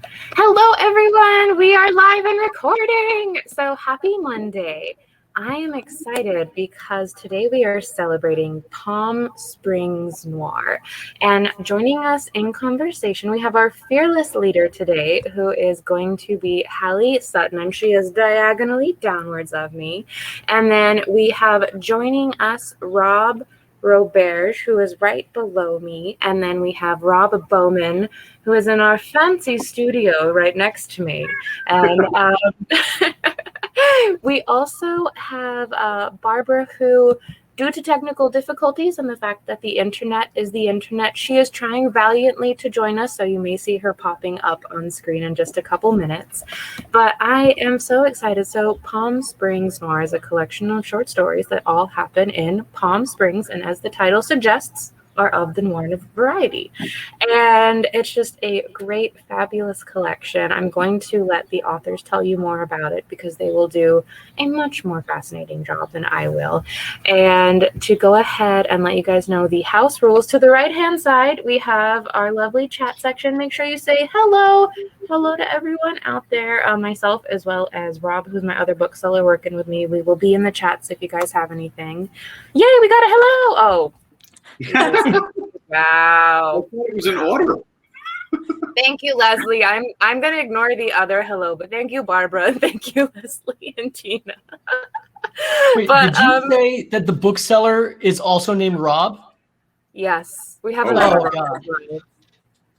Hello, everyone. We are live and recording. So happy Monday. I am excited because today we are celebrating Palm Springs Noir. And joining us in conversation, we have our fearless leader today, who is going to be Halley Sutton, and she is diagonally downwards of me. And then we have joining us Roberge, who is right below me, and then we have Rob Bowman, who is in our fancy studio right next to me. And we also have Barbara, who, due to technical difficulties and the fact that the internet is the internet, she is trying valiantly to join us, so you may see her popping up on screen in just a couple minutes. But I am so excited. So Palm Springs Noir is a collection of short stories that all happen in Palm Springs, and as the title suggests, are of the noir variety. And it's just a great, fabulous collection. I'm going to let the authors tell you more about it because they will do a much more fascinating job than I will. And to go ahead and let you guys know the house rules, to the right-hand side, we have our lovely chat section. Make sure you say hello. Hello to everyone out there, myself as well as Rob, who's my other bookseller working with me. We will be in the chats if you guys have anything. Yay, we got a hello. Oh. Wow. It was in order. Thank you, Leslie. I'm gonna ignore the other hello, but thank you, Barbara, and thank you, Leslie and Tina. Wait, did you say that the bookseller is also named Rob? Yes, we have another Rob.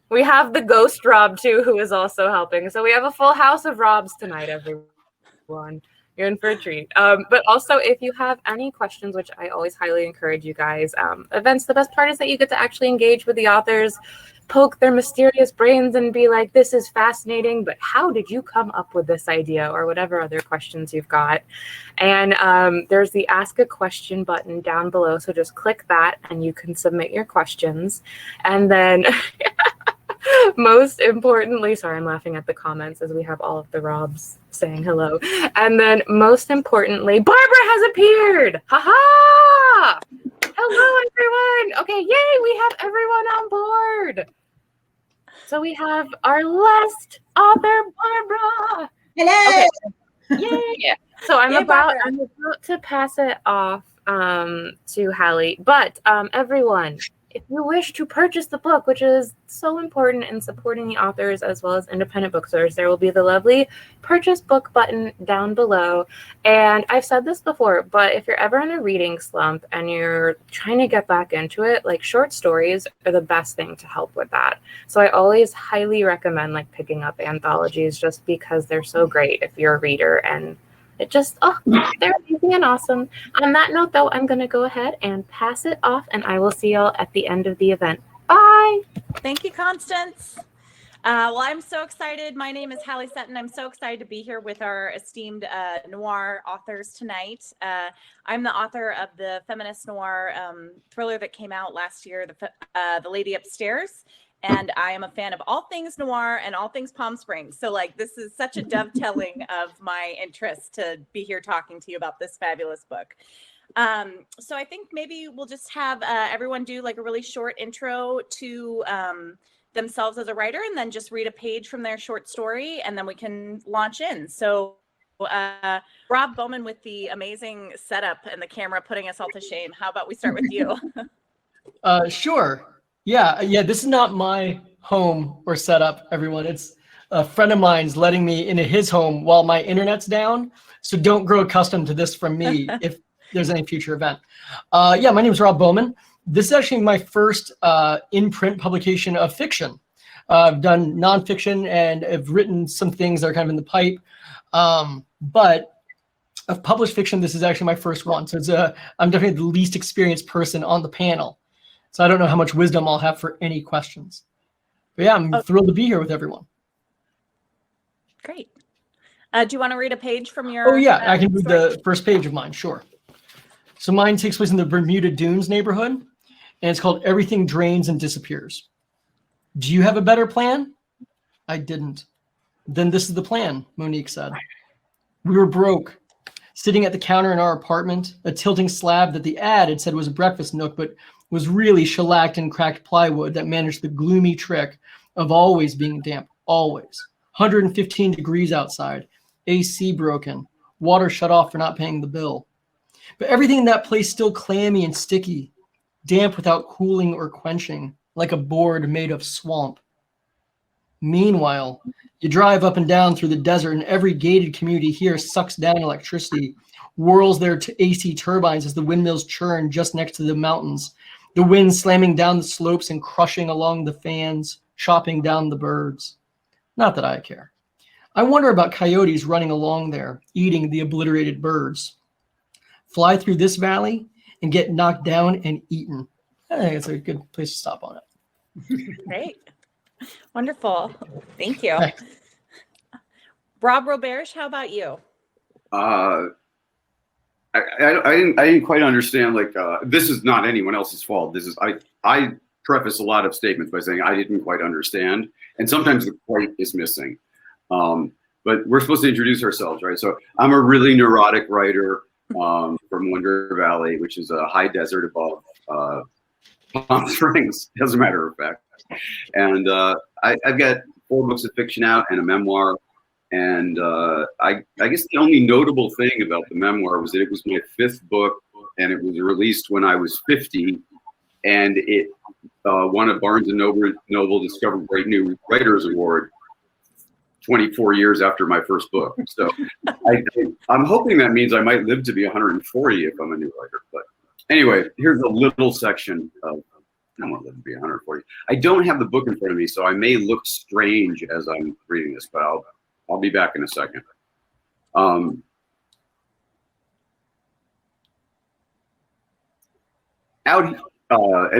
We have the ghost Rob too, who is also helping. So we have a full house of Robs tonight, everyone. You're in for a treat. But also, if you have any questions, which I always highly encourage you guys, events, the best part is that you get to actually engage with the authors, poke their mysterious brains and be like, this is fascinating, but how did you come up with this idea, or whatever other questions you've got. And there's the ask a question button down below. So just click that and you can submit your questions. And then most importantly, sorry, I'm laughing at the comments as we have all of the Robs saying hello. And then most importantly, Barbara has appeared. Ha-ha! Hello, everyone. Okay, yay, we have everyone on board. So we have our last author, Barbara. Hello. Okay. Yay. So I'm about to pass it off to Halley. But everyone, if you wish to purchase the book, which is so important in supporting the authors as well as independent bookstores, there will be the lovely purchase book button down below. And I've said this before, but if you're ever in a reading slump and you're trying to get back into it, like, short stories are the best thing to help with that. So I always highly recommend like picking up anthologies just because they're so great if you're a reader, and it just, they're amazing and awesome. On that note, though, I'm going to go ahead and pass it off, and I will see y'all at the end of the event. Bye. Thank you, Constance. Well, I'm so excited. My name is Halley Sutton. I'm so excited to be here with our esteemed noir authors tonight. I'm the author of the feminist noir thriller that came out last year, The Lady Upstairs. And I am a fan of all things noir and all things Palm Springs. So like, this is such a dovetailing of my interest to be here talking to you about this fabulous book. So I think maybe we'll just have everyone do like a really short intro to themselves as a writer, and then just read a page from their short story, and then we can launch in. So Rob Bowman, with the amazing setup and the camera putting us all to shame, how about we start with you? Sure. Yeah, this is not my home or setup, everyone. It's a friend of mine's letting me into his home while my internet's down. So don't grow accustomed to this from me if there's any future event. My name is Rob Bowman. This is actually my first in-print publication of fiction. I've done nonfiction and have written some things that are kind of in the pipe. But of published fiction, this is actually my first one. So I'm definitely the least experienced person on the panel. So I don't know how much wisdom I'll have for any questions. But yeah, I'm thrilled to be here with everyone. Great. Do you want to read a page from your... Oh yeah, I can read the first page of mine, sure. So mine takes place in the Bermuda Dunes neighborhood, and it's called Everything Drains and Disappears. Do you have a better plan? I didn't. Then this is the plan, Monique said. We were broke, sitting at the counter in our apartment, a tilting slab that the ad had said was a breakfast nook, but was really shellacked and cracked plywood that managed the gloomy trick of always being damp, always. 115 degrees outside, AC broken, water shut off for not paying the bill. But everything in that place still clammy and sticky, damp without cooling or quenching, like a board made of swamp. Meanwhile, you drive up and down through the desert, and every gated community here sucks down electricity, whirls their AC turbines as the windmills churn just next to the mountains, the wind slamming down the slopes and crushing along the fans, chopping down the birds. Not that I care. I wonder about coyotes running along there, eating the obliterated birds. Fly through this valley and get knocked down and eaten. I think it's a good place to stop on it. Great. Wonderful. Thank you. Thanks. Rob Roberge, how about you? I didn't quite understand, like, this is not anyone else's fault. This is, I preface a lot of statements by saying I didn't quite understand, and sometimes the quite is missing. But we're supposed to introduce ourselves, right? So I'm a really neurotic writer from Wonder Valley, which is a high desert above Palm Springs, as a matter of fact. And I've got 4 books of fiction out and a memoir. And I guess the only notable thing about the memoir was that it was my 5th book, and it was released when I was 50, and it won a Barnes & Noble Discover Great New Writers Award 24 years after my first book. So I'm hoping that means I might live to be 140 if I'm a new writer. But anyway, here's a little section of, I don't want to live to be 140. I don't have the book in front of me, so I may look strange as I'm reading this, but I'll be back in a second. And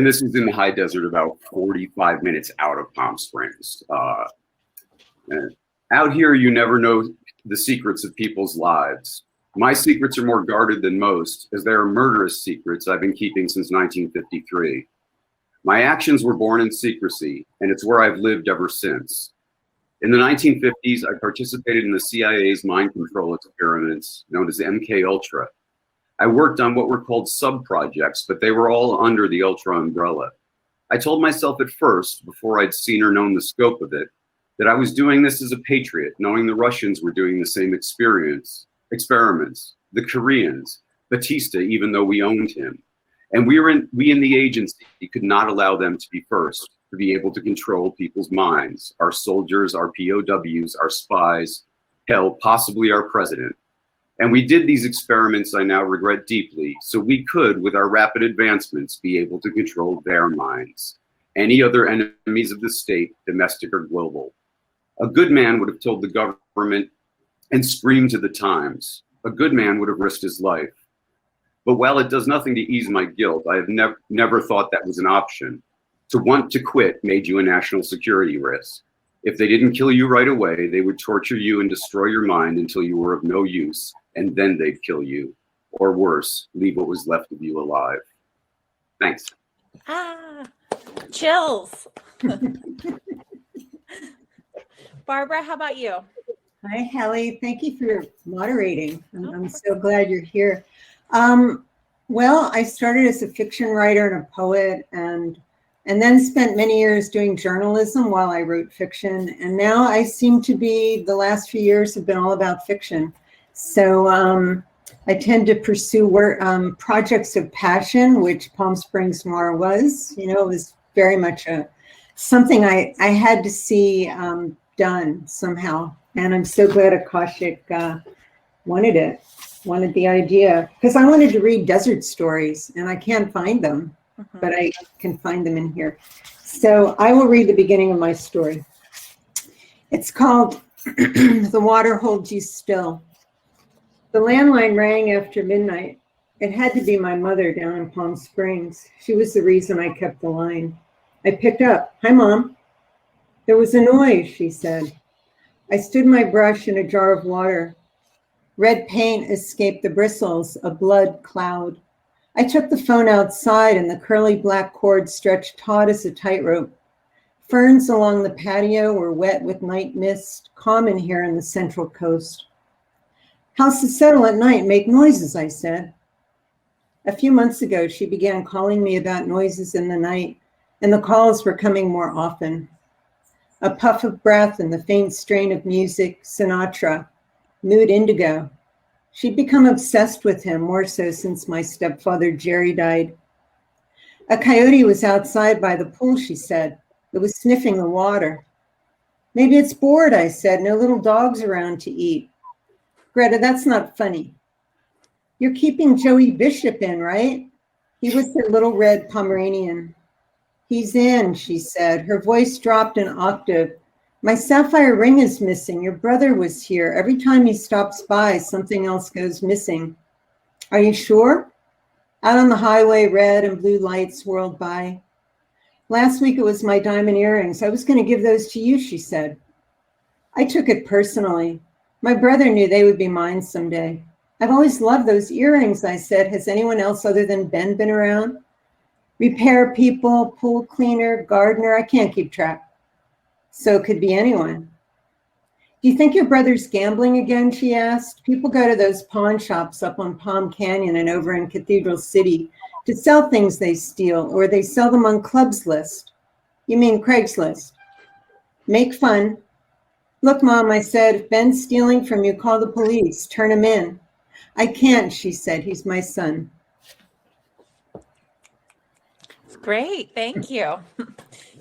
this is in the high desert, about 45 minutes out of Palm Springs. Out here, you never know the secrets of people's lives. My secrets are more guarded than most, as they are murderous secrets I've been keeping since 1953. My actions were born in secrecy, and it's where I've lived ever since. In the 1950s, I participated in the CIA's mind control experiments known as MK-Ultra. I worked on what were called sub-projects, but they were all under the Ultra umbrella. I told myself at first, before I'd seen or known the scope of it, that I was doing this as a patriot, knowing the Russians were doing the same experiments, the Koreans, Batista, even though we owned him. And we in the agency could not allow them to be first, to be able to control people's minds, our soldiers, our POWs, our spies, hell, possibly our president. And we did these experiments I now regret deeply, so we could, with our rapid advancements, be able to control their minds. Any other enemies of the state, domestic or global. A good man would have told the government and screamed to the Times. A good man would have risked his life. But while it does nothing to ease my guilt, I have never thought that was an option. To want to quit made you a national security risk. If they didn't kill you right away, they would torture you and destroy your mind until you were of no use, and then they'd kill you. Or worse, leave what was left of you alive. Thanks. Chills. Barbara, how about you? Hi, Halley. Thank you for moderating. I'm so glad you're here. Well, I started as a fiction writer and a poet, and then spent many years doing journalism while I wrote fiction. And now I seem to be, the last few years have been all about fiction. So I tend to pursue projects of passion, which Palm Springs Noir was. You know, it was very much something I had to see done somehow. And I'm so glad AKASHIC wanted the idea, because I wanted to read desert stories and I can't find them, but I can find them in here. So I will read the beginning of my story. It's called The Water Holds You Still. The landline rang after midnight. It had to be my mother down in Palm Springs. She was the reason I kept the line. I picked up. Hi, Mom. There was a noise, she said. I stood my brush in a jar of water. Red paint escaped the bristles, a blood cloud. I took the phone outside and the curly black cord stretched taut as a tightrope. Ferns along the patio were wet with night mist, common here in the Central Coast. Houses settle at night, make noises, I said. A few months ago, she began calling me about noises in the night, and the calls were coming more often. A puff of breath and the faint strain of music, Sinatra, mood indigo. She'd become obsessed with him, more so since my stepfather Jerry died. A coyote was outside by the pool, she said. It was sniffing the water. Maybe it's bored, I said. No little dogs around to eat. Greta, that's not funny. You're keeping Joey Bishop in, right? He was the little red Pomeranian. He's in, she said. Her voice dropped an octave. My sapphire ring is missing. Your brother was here. Every time he stops by, something else goes missing. Are you sure? Out on the highway, red and blue lights whirled by. Last week it was my diamond earrings. I was going to give those to you, she said. I took it personally. My brother knew they would be mine someday. I've always loved those earrings, I said. Has anyone else other than Ben been around? Repair people, pool cleaner, gardener, I can't keep track. So it could be anyone. Do you think your brother's gambling again, she asked. People go to those pawn shops up on Palm Canyon and over in Cathedral City to sell things they steal, or they sell them on Club's List. You mean Craigslist? Make fun. Look, Mom, I said, if Ben's stealing from you, call the police, turn him in. I can't, she said, he's my son. Great, thank you.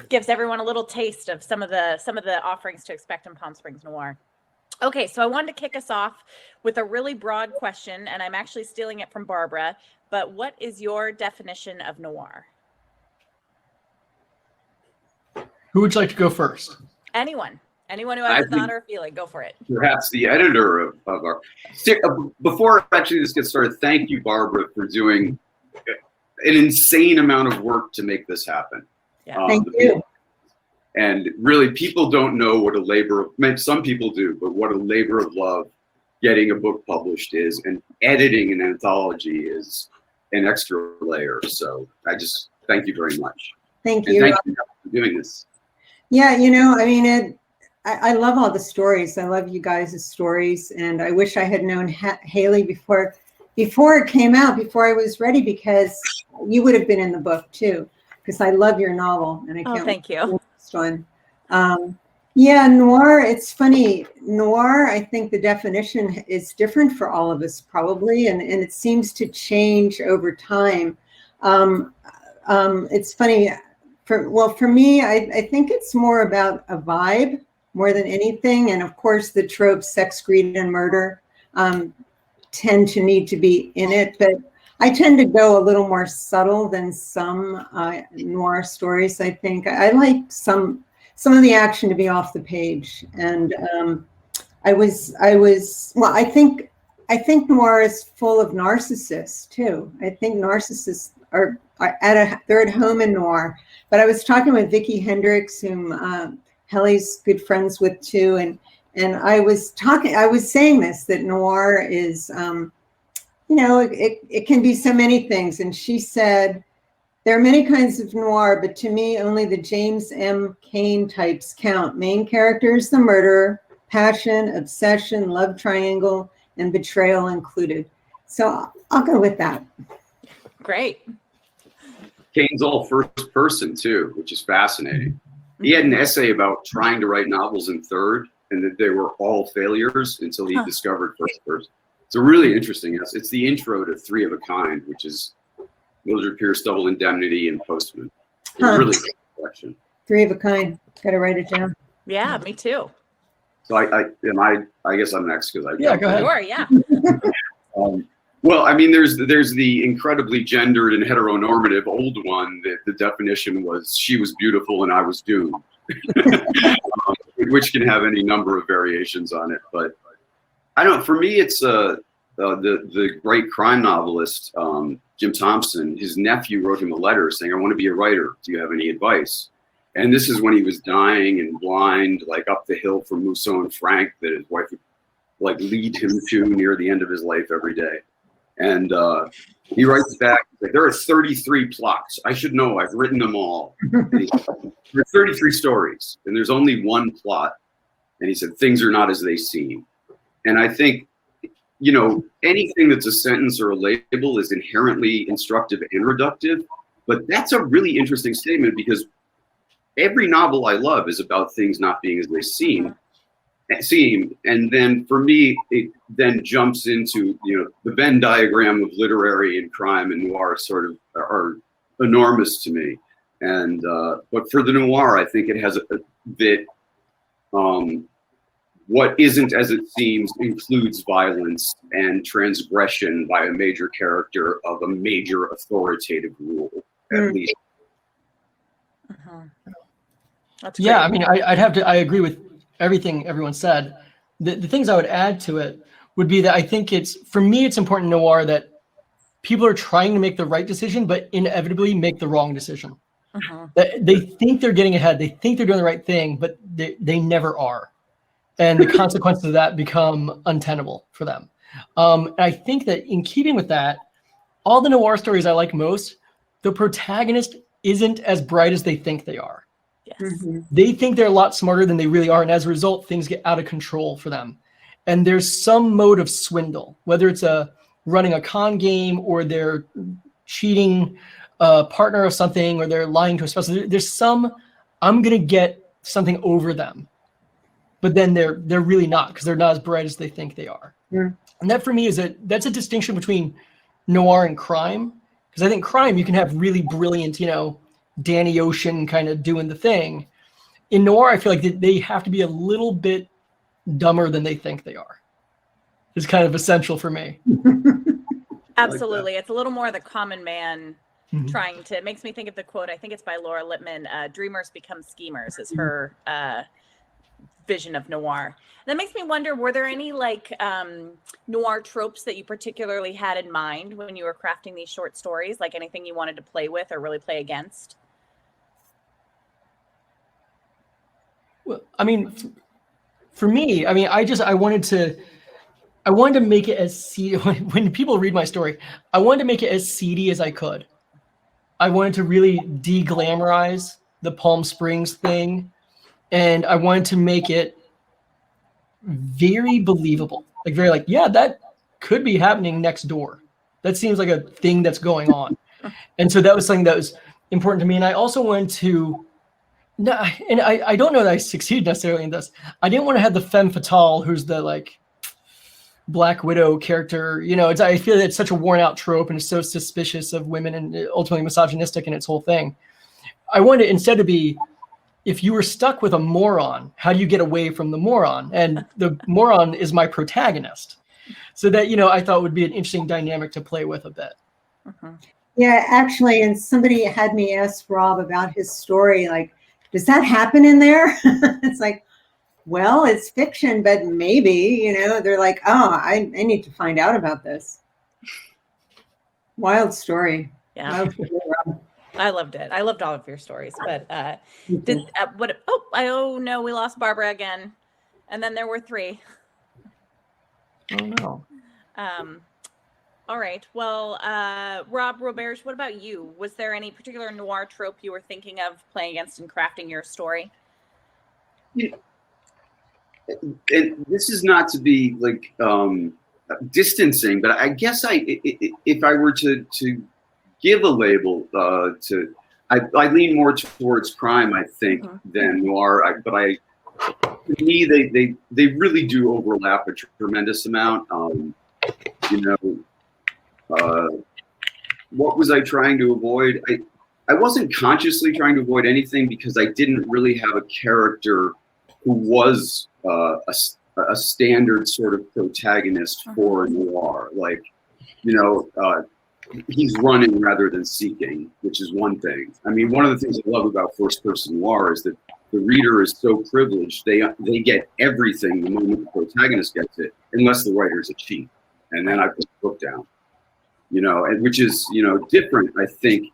Gives everyone a little taste of some of the offerings to expect in Palm Springs Noir. Okay, so I wanted to kick us off with a really broad question, and I'm actually stealing it from Barbara, but what is your definition of noir? Who would you like to go first? Anyone who has a thought or a feeling, go for it. Perhaps the editor of our, before actually this gets started, thank you, Barbara, for doing an insane amount of work to make this happen. Yeah. Thank you. And really, people don't know what a labor of, some people do, but what a labor of love getting a book published is, and editing an anthology is an extra layer. So I just thank you very much. Thank And you. thank you for doing this. Yeah, you know, I mean, I love all the stories. I love you guys' stories. And I wish I had known Haley before it came out, before I was ready, because you would have been in the book too, because I love your novel. And I can't thank you. This one. Yeah, noir, it's funny. Noir, I think the definition is different for all of us probably, and it seems to change over time. It's funny, for me, I think it's more about a vibe more than anything. And of course, the tropes, sex, greed, and murder tend to need to be in it. But I tend to go a little more subtle than some noir stories, I think. I like some of the action to be off the page. And I think noir is full of narcissists too. I think narcissists are they're at home in noir. But I was talking with Vicki Hendricks, whom Halley's good friends with too, and I was saying this, that noir is, you know, it can be so many things. And she said, there are many kinds of noir, but to me, only the James M. Cain types count. Main characters, the murderer, passion, obsession, love triangle, and betrayal included. So I'll go with that. Great. Cain's all first person too, which is fascinating. He had an essay about trying to write novels in third, and that they were all failures until he discovered first person. It's a really interesting essay. It's the intro to Three of a Kind, which is Mildred Pierce, Double Indemnity, and Postman. It's a really good collection. Three of a Kind. Got to write it down. Yeah, me too. So I guess I'm next because Yeah, go ahead. Sure, yeah. Well, I mean, there's the incredibly gendered and heteronormative old one that the definition was she was beautiful and I was doomed, which can have any number of variations on it. But I don't. For me, it's the great crime novelist Jim Thompson. His nephew wrote him a letter saying, "I want to be a writer. Do you have any advice?" And this is when he was dying and blind, like up the hill from Mousseau and Frank, that his wife would like lead him to near the end of his life every day. And he writes back, like, there are 33 plots. I should know. I've written them all. There are 33 stories, and there's only one plot. And he said, things are not as they seem. And I think, you know, anything that's a sentence or a label is inherently instructive and reductive. But that's a really interesting statement, because every novel I love is about things not being as they seem, and then for me, it then jumps into, you know, the Venn diagram of literary and crime and noir sort of are enormous to me. And but for the noir, I think it has that what isn't as it seems includes violence and transgression by a major character of a major authoritative rule, at least. That's great. Yeah, I mean, I agree with everything everyone said. The things I would add to it would be that I think for me, it's important in noir that people are trying to make the right decision, but inevitably make the wrong decision. They think they're getting ahead. They think they're doing the right thing, but they never are. And the consequences of that become untenable for them. And I think that in keeping with that, all the noir stories I like most, the protagonist isn't as bright as they think they are. Yes. They think they're a lot smarter than they really are. And as a result, things get out of control for them. And there's some mode of swindle, whether it's running a con game or they're cheating a partner of something, or they're lying to a spouse. There's some, I'm going to get something over them. But then they're really not, because they're not as bright as they think they are. And that for me that's a distinction between noir and crime. Because I think crime, you can have really brilliant, you know, Danny Ocean kind of doing the thing. In noir, I feel like they have to be a little bit dumber than they think they are. It's kind of essential for me. Absolutely. It's a little more the common man trying to, it makes me think of the quote, I think it's by Laura Lippman, dreamers become schemers is her vision of noir. That makes me wonder, were there any like noir tropes that you particularly had in mind when you were crafting these short stories? Like anything you wanted to play with or really play against? Well, I mean, for me, I mean, I wanted to make it as seedy. When people read my story, I wanted to make it as seedy as I could. I wanted to really de-glamorize the Palm Springs thing. And I wanted to make it very believable. Like very like, yeah, that could be happening next door. That seems like a thing that's going on. And so that was something that was important to me. And I also wanted to, and I don't know that I succeeded necessarily in this. I didn't want to have the femme fatale who's the like Black Widow character. You know, I feel that it's such a worn out trope and it's so suspicious of women and ultimately misogynistic in its whole thing. I wanted it instead to be, if you were stuck with a moron, how do you get away from the moron? And the moron is my protagonist. So that, you know, I thought would be an interesting dynamic to play with a bit. Yeah, actually, and somebody had me ask Rob about his story, like, does that happen in there? It's like, well, it's fiction, but maybe, you know, they're like, oh, I need to find out about this. Wild story. Yeah. Wild story, Rob. I loved it. I loved all of your stories, but oh no, we lost Barbara again. And then there were 3. Oh no. All right. Well, Roberge, what about you? Was there any particular noir trope you were thinking of playing against in crafting your story? Yeah. And this is not to be like distancing, but I guess if I were to give a label I lean more towards crime, I think, than noir. To me, they really do overlap a tremendous amount. You know, what was I trying to avoid? I wasn't consciously trying to avoid anything because I didn't really have a character who was a standard sort of protagonist for noir. Like, you know, he's running rather than seeking, which is one thing. I mean, one of the things I love about first-person noir is that the reader is so privileged, they get everything the moment the protagonist gets it, unless the writer's a cheat. And then I put the book down. You know, and which is, you know, different, I think,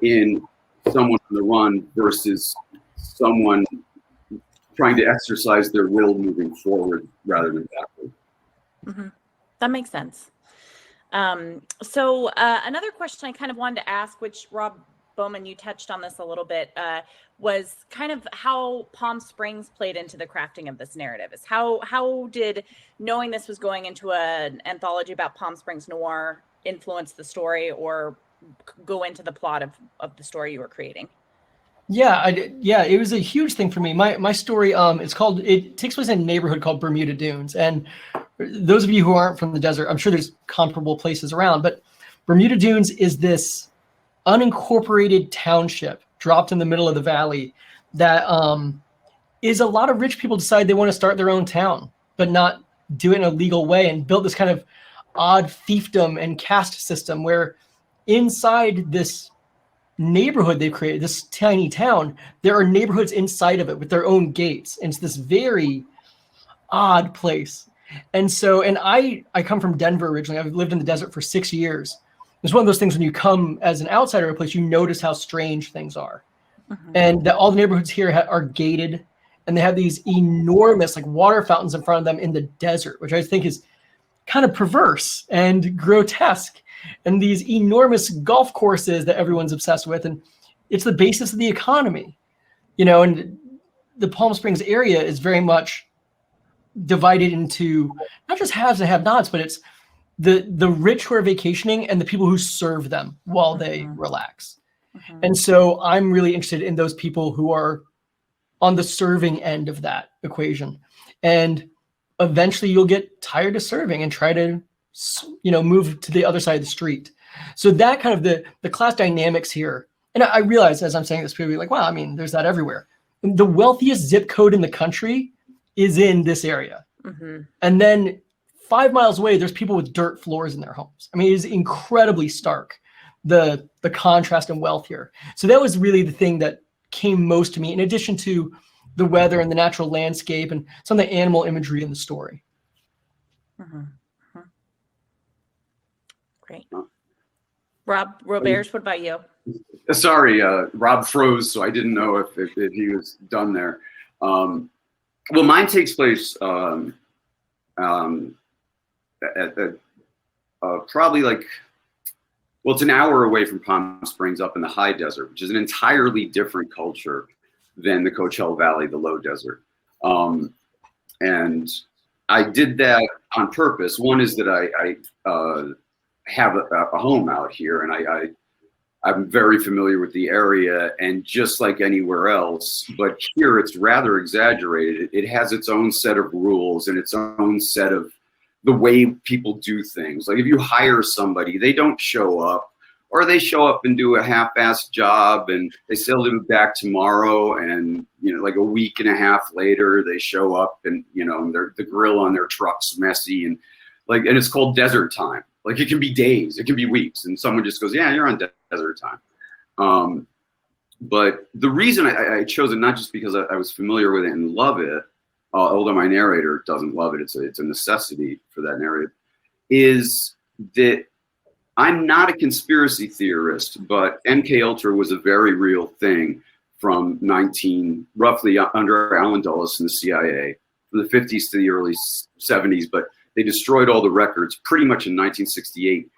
in someone on the run versus someone trying to exercise their will moving forward rather than backward. That makes sense. So another question I kind of wanted to ask, which Rob Bowman, you touched on this a little bit, was kind of how Palm Springs played into the crafting of this narrative. Is how did knowing this was going into an anthology about Palm Springs noir influence the story or go into the plot of the story you were creating? Yeah, yeah, it was a huge thing for me. My story, it takes place in a neighborhood called Bermuda Dunes. And those of you who aren't from the desert, I'm sure there's comparable places around, but Bermuda Dunes is this unincorporated township dropped in the middle of the valley that is a lot of rich people decide they want to start their own town, but not do it in a legal way, and build this kind of odd fiefdom and caste system where inside this neighborhood they've created, this tiny town, there are neighborhoods inside of it with their own gates. And it's this very odd place. And so, and I come from Denver originally. I've lived in the desert for 6 years. It's one of those things when you come as an outsider to a place, you notice how strange things are. And that all the neighborhoods here are gated, and they have these enormous like water fountains in front of them in the desert, which I think is kind of perverse and grotesque. And these enormous golf courses that everyone's obsessed with. And it's the basis of the economy, you know, and the Palm Springs area is very much divided into not just haves and have-nots, but it's the rich who are vacationing and the people who serve them while they relax. And so I'm really interested in those people who are on the serving end of that equation. And eventually you'll get tired of serving and try to, you know, move to the other side of the street. So that kind of the class dynamics here. And I realize as I'm saying this, people be like, wow, I mean, there's that everywhere. And the wealthiest zip code in the country is in this area. And then 5 miles away, there's people with dirt floors in their homes. I mean, it is incredibly stark, the contrast and wealth here. So that was really the thing that came most to me, in addition to the weather and the natural landscape and some of the animal imagery in the story. Great. Roberge, what about you? Sorry, Rob froze, so I didn't know if he was done there. Well, mine takes place at probably like, well, it's an hour away from Palm Springs up in the high desert, which is an entirely different culture than the Coachella Valley, the low desert. And I did that on purpose. One is that I have a home out here, and I'm very familiar with the area, and just like anywhere else, but here it's rather exaggerated. It has its own set of rules and its own set of the way people do things. Like if you hire somebody, they don't show up, or they show up and do a half-assed job and they say they'll be back tomorrow, and you know, like a week and a half later they show up and you know, the grill on their truck's messy, and and it's called desert time. Like it can be days, it can be weeks, and someone just goes, yeah, you're on desert time. But the reason I chose it, not just because I was familiar with it and love it, although my narrator doesn't love it, it's a necessity for that narrator, is that I'm not a conspiracy theorist, but MK Ultra was a very real thing from roughly under Allen Dulles in the CIA, from the 50s to the early 70s, but they destroyed all the records pretty much in 1968.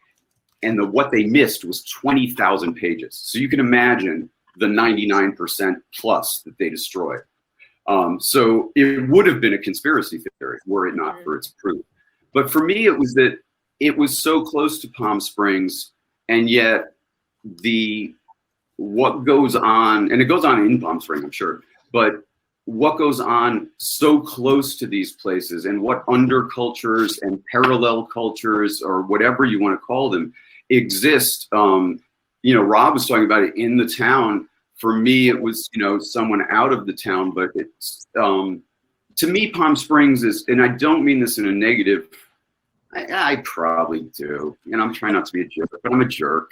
And what they missed was 20,000 pages. So you can imagine the 99% plus that they destroyed. So it would have been a conspiracy theory were it not for its proof. But for me, it was that it was so close to Palm Springs, and yet what goes on, and it goes on in Palm Springs, I'm sure, but what goes on so close to these places, and what undercultures and parallel cultures, or whatever you want to call them, exist. You know, Rob was talking about it in the town. For me, it was, you know, someone out of the town, but it's, to me, Palm Springs is, and I don't mean this in a negative, I probably do, and I'm trying not to be a jerk, but I'm a jerk.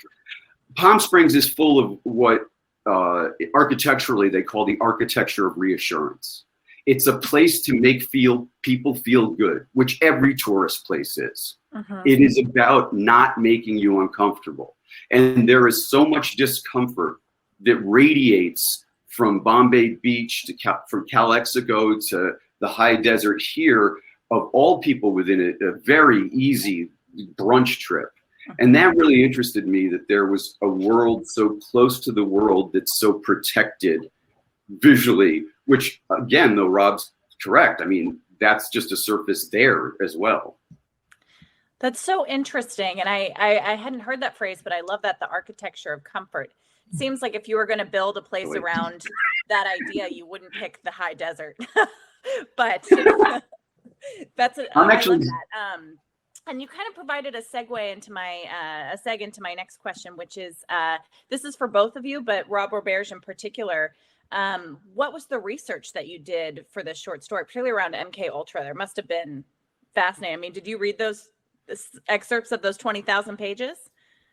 Palm Springs is full of what architecturally they call the architecture of reassurance. It's a place to make people feel good, which every tourist place is. It is about not making you uncomfortable. And there is so much discomfort that radiates from Bombay Beach from Calexico to the high desert here, of all people within a very easy brunch trip. And that really interested me, that there was a world so close to the world that's so protected visually, which again, though Rob's correct, I mean, that's just a surface there as well. That's so interesting. And I hadn't heard that phrase, but I love that, the architecture of comfort. seems like if you were going to build a place around that idea, you wouldn't pick the high desert. But that's I love that. And you kind of provided a segue into my into my next question, which is this is for both of you, but Rob Roberge in particular. What was the research that you did for this short story, particularly around MK Ultra? There must have been fascinating. I mean, did you read those excerpts of those 20,000 pages?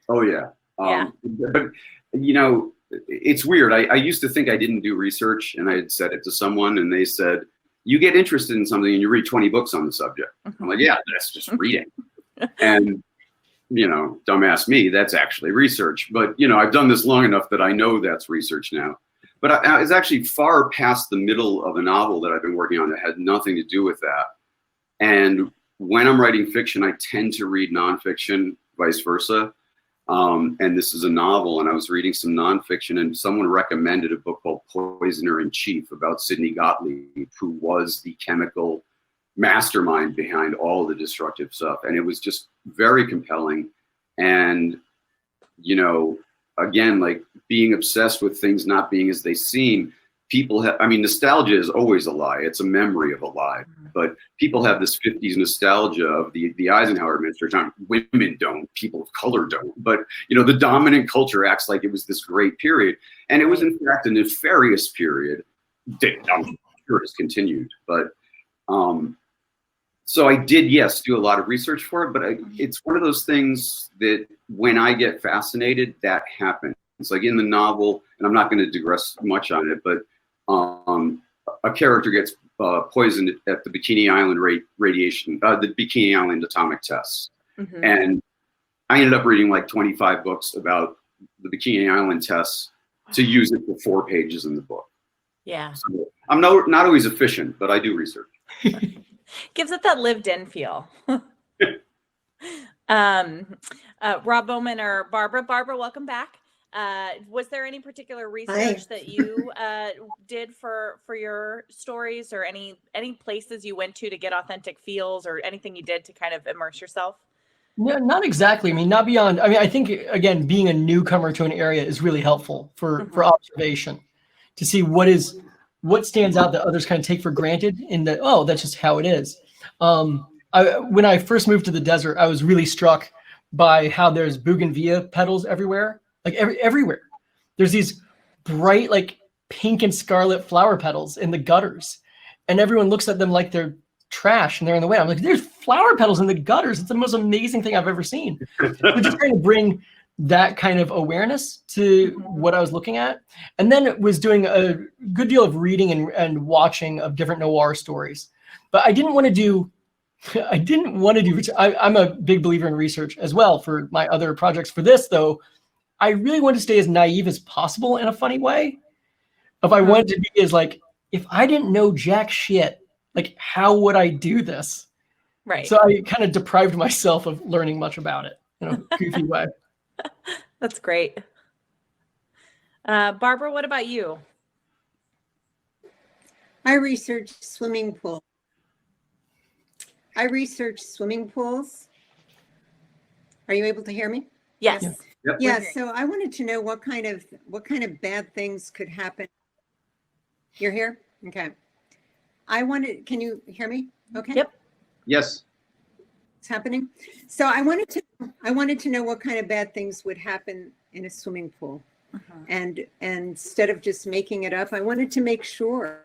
Oh yeah. Yeah. But you know, it's weird. I used to think I didn't do research, and I had said it to someone, and they said, "You get interested in something, and you read 20 books on the subject." I'm like, "Yeah, that's just reading." And you know, dumbass me, that's actually research. But you know, I've done this long enough that I know that's research now. But I was actually far past the middle of a novel that I've been working on that had nothing to do with that. And when I'm writing fiction, I tend to read nonfiction, vice versa. And this is a novel, and I was reading some nonfiction, and someone recommended a book called Poisoner in Chief about Sidney Gottlieb, who was the chemical mastermind behind all the destructive stuff. And it was just very compelling. And, you know, again, like being obsessed with things not being as they seem, people have, I mean, nostalgia is always a lie. It's a memory of a lie. But people have this 50s nostalgia of the Eisenhower administration. Women don't, people of color don't. But, you know, the dominant culture acts like it was this great period. And it was, in fact, a nefarious period that I'm sure has continued. But so I did, yes, do a lot of research for it. But it's one of those things that when I get fascinated, that happens. It's like in the novel, and I'm not going to digress much on it, but a character gets poisoned at the Bikini Island radiation, the Bikini Island atomic tests. Mm-hmm. And I ended up reading like 25 books about the Bikini Island tests to use it for 4 pages in the book. Yeah. So I'm not always efficient, but I do research. Gives it that lived in feel. Rob Bowman or Barbara. Barbara, welcome back. Was there any particular research that you did for your stories, or any places you went to get authentic feels, or anything you did to kind of immerse yourself? No, not exactly. I mean, not beyond. I mean, I think, again, being a newcomer to an area is really helpful for observation, to see what stands out that others kind of take for granted, in that, oh, that's just how it is. When I first moved to the desert, I was really struck by how there's bougainvillea petals everywhere. Like everywhere, there's these bright, like pink and scarlet flower petals in the gutters, and everyone looks at them like they're trash and they're in the way. I'm like, there's flower petals in the gutters. It's the most amazing thing I've ever seen. So just trying to bring that kind of awareness to what I was looking at, and then it was doing a good deal of reading and watching of different noir stories. But I didn't want to do. I'm a big believer in research as well for my other projects. For this, though, I really want to stay as naive as possible in a funny way. If I wanted to be as like, if I didn't know jack shit, like how would I do this? Right. So I kind of deprived myself of learning much about it in a goofy way. That's great. Barbara, what about you? I researched swimming pools. Are you able to hear me? Yes. Yeah. Yep. Yeah, so I wanted to know what kind of bad things could happen. You're here? Okay. Can you hear me? Okay. Yep. Yes. It's happening. So I wanted to know what kind of bad things would happen in a swimming pool. And instead of just making it up, I wanted to make sure.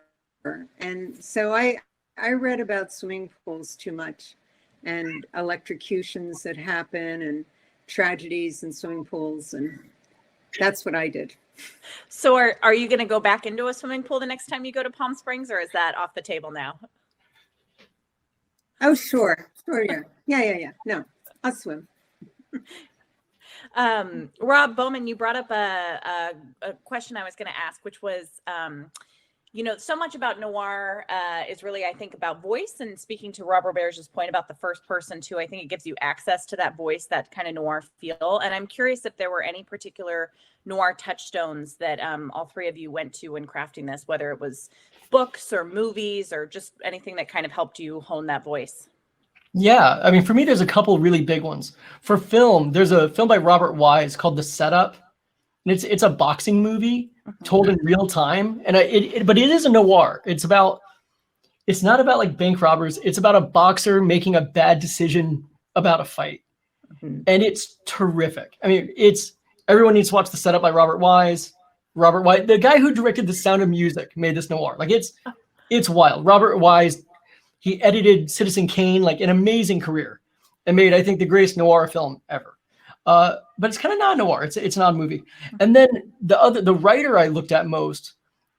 And so I read about swimming pools too much, and electrocutions that happen, and tragedies in swimming pools, and that's what I did. So are you going to go back into a swimming pool the next time you go to Palm Springs, or is that off the table now? Oh, sure. Yeah. No, I'll swim. Rob Bowman, you brought up a question I was going to ask, which was, you know, so much about noir is really, I think, about voice. And speaking to Rob Roberge's point about the first person too, I think it gives you access to that voice, that kind of noir feel. And I'm curious if there were any particular noir touchstones that all three of you went to when crafting this, whether it was books or movies or just anything that kind of helped you hone that voice. Yeah, I mean, for me, there's a couple really big ones. For film, there's a film by Robert Wise called The Setup. and it's a boxing movie told in real time, and but it is a noir. It's not about like bank robbers. It's about a boxer making a bad decision about a fight, and it's terrific. I mean, everyone needs to watch the setup by Robert Wise. Robert Wise, the guy who directed The Sound of Music, made this noir. Like it's wild. Robert Wise, he edited Citizen Kane, like an amazing career, and made, I think, the greatest noir film ever. But it's kind of not noir. It's not a movie. And then the writer I looked at most,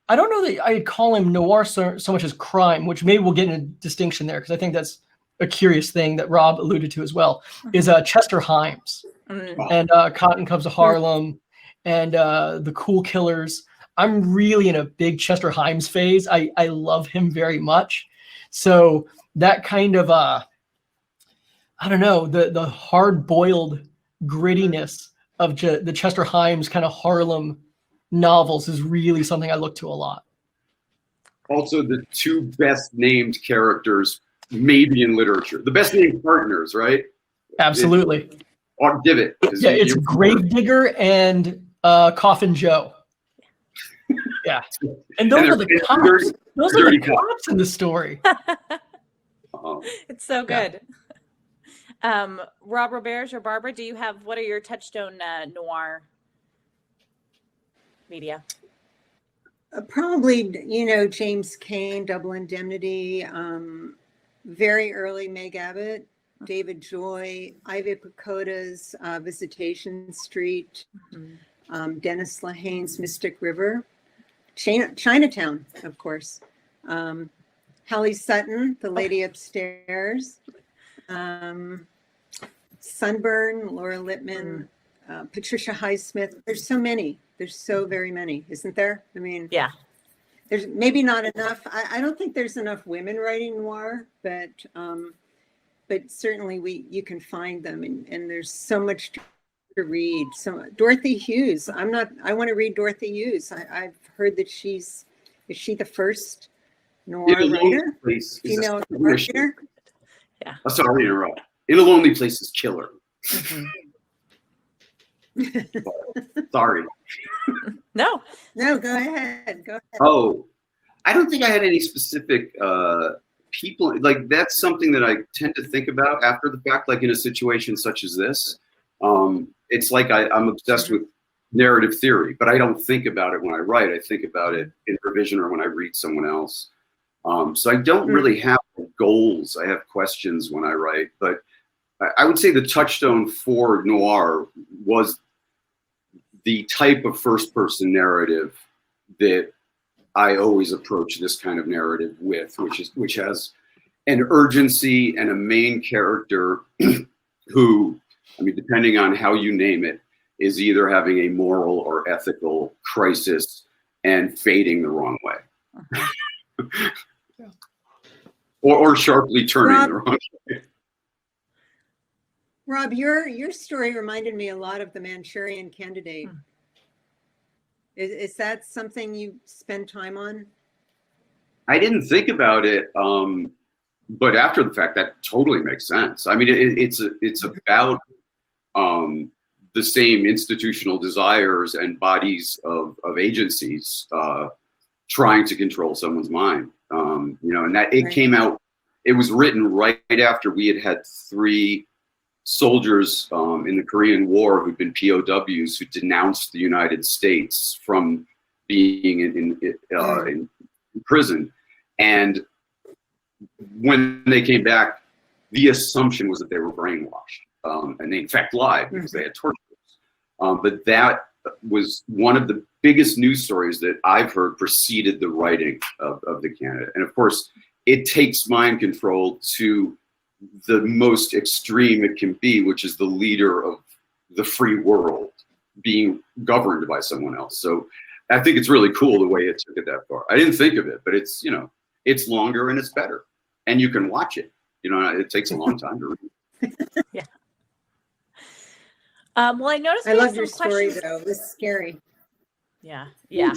I don't know that I'd call him noir so much as crime, which maybe we'll get in a distinction there, because I think that's a curious thing that Rob alluded to as well, is Chester Himes and Cotton Comes to Harlem and The Cool Killers. I'm really in a big Chester Himes phase. I love him very much. So that kind of, I don't know, the hard-boiled grittiness of the Chester Himes kind of Harlem novels is really something I look to a lot. Also, the two best named characters maybe in literature. The best named partners, right? Absolutely. Or Divot. Yeah, it's Gravedigger and Coffin Joe. Yeah. And those are the cops. Those are the cops in the story. It's so good. Rob, Roberge, or Barbara, what are your touchstone noir media? Probably, James Cain, Double Indemnity, very early Meg Abbott, David Joy, Ivy Pacota's Visitation Street, Dennis Lehane's Mystic River, Chinatown, of course, Halley Sutton, The Lady Upstairs, Sunburn, Laura Lippman, Patricia Highsmith. There's so many. There's so very many, isn't there? I mean, yeah. There's maybe not enough. I don't think there's enough women writing noir, but certainly you can find them, and there's so much to read. So Dorothy Hughes. I want to read Dorothy Hughes. I've heard that is she the first noir writer? Female writer? Yeah. Oh, sorry to interrupt. In a Lonely Place is killer. Sorry. No, go ahead. Oh, I don't think I had any specific people. Like, that's something that I tend to think about after the fact, like in a situation such as this. It's like I'm obsessed with narrative theory, but I don't think about it when I write. I think about it in revision or when I read someone else. So I don't really have goals. I have questions when I write, but I would say the touchstone for noir was the type of first-person narrative that I always approach this kind of narrative with, which has an urgency and a main character who, I mean, depending on how you name it, is either having a moral or ethical crisis and fading the wrong way. Or sharply turning the wrong way. Rob, your story reminded me a lot of The Manchurian Candidate. Is that something you spend time on? I didn't think about it, but after the fact, that totally makes sense. I mean, it's about the same institutional desires and bodies of agencies trying to control someone's mind. And that it came out. It was written right after we had 3 soldiers in the Korean War who'd been POWs who denounced the United States from being in prison. And when they came back, the assumption was that they were brainwashed. And they in fact lied because they had torturers. But that was one of the biggest news stories that I've heard preceded the writing of the candidate. And of course, it takes mind control to the most extreme it can be, which is the leader of the free world being governed by someone else. So I think it's really cool the way it took it that far. I didn't think of it, but it's, it's longer and it's better. And you can watch it. It takes a long time to read. Yeah. Well, I noticed I love your story, though. It was scary. Yeah. Yeah.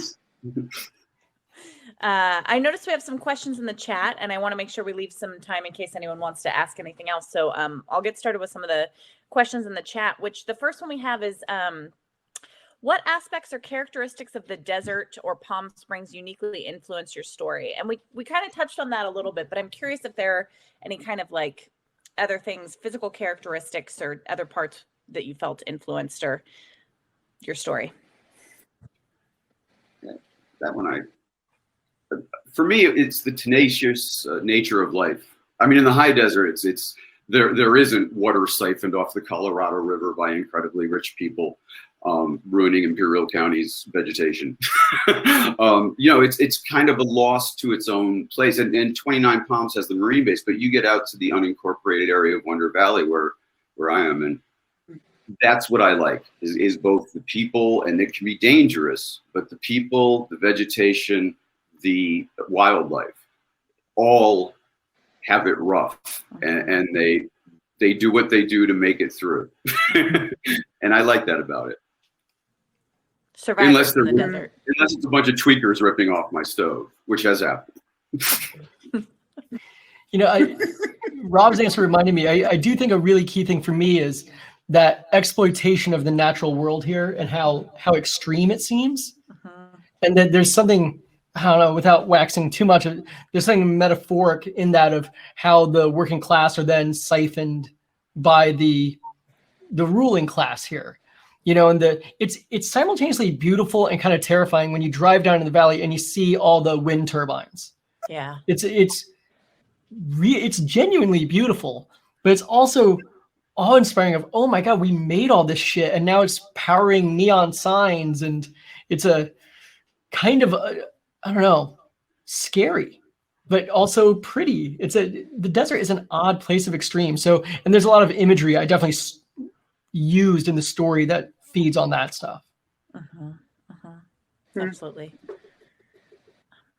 I noticed we have some questions in the chat, and I want to make sure we leave some time in case anyone wants to ask anything else. So I'll get started with some of the questions in the chat, which the first one we have is, what aspects or characteristics of the desert or Palm Springs uniquely influence your story? And we kind of touched on that a little bit, but I'm curious if there are any kind of like other things, physical characteristics or other parts that you felt influenced or your story. That one, for me, it's the tenacious nature of life. I mean, in the high desert, there isn't water siphoned off the Colorado River by incredibly rich people, ruining Imperial County's vegetation. It's kind of a loss to its own place. And 29 Palms has the Marine base, but you get out to the unincorporated area of Wonder Valley where I am, and that's what I like, is both the people, and it can be dangerous, but the people, the vegetation, the wildlife, all have it rough, and they do what they do to make it through. And I like that about it. Survivors in the desert. Unless it's a bunch of tweakers ripping off my stove, which has happened. Rob's answer reminded me, I do think a really key thing for me is that exploitation of the natural world here and how extreme it seems. And that there's something, I don't know, without waxing too much, there's something metaphoric in that of how the working class are then siphoned by the ruling class here. And it's simultaneously beautiful and kind of terrifying when you drive down in the valley and you see all the wind turbines. Yeah. It's genuinely beautiful, but it's also awe-inspiring of, oh my God, we made all this shit and now it's powering neon signs, and it's a kind of, I don't know, scary, but also pretty. The desert is an odd place of extreme. So, and there's a lot of imagery I definitely used in the story that feeds on that stuff. Absolutely.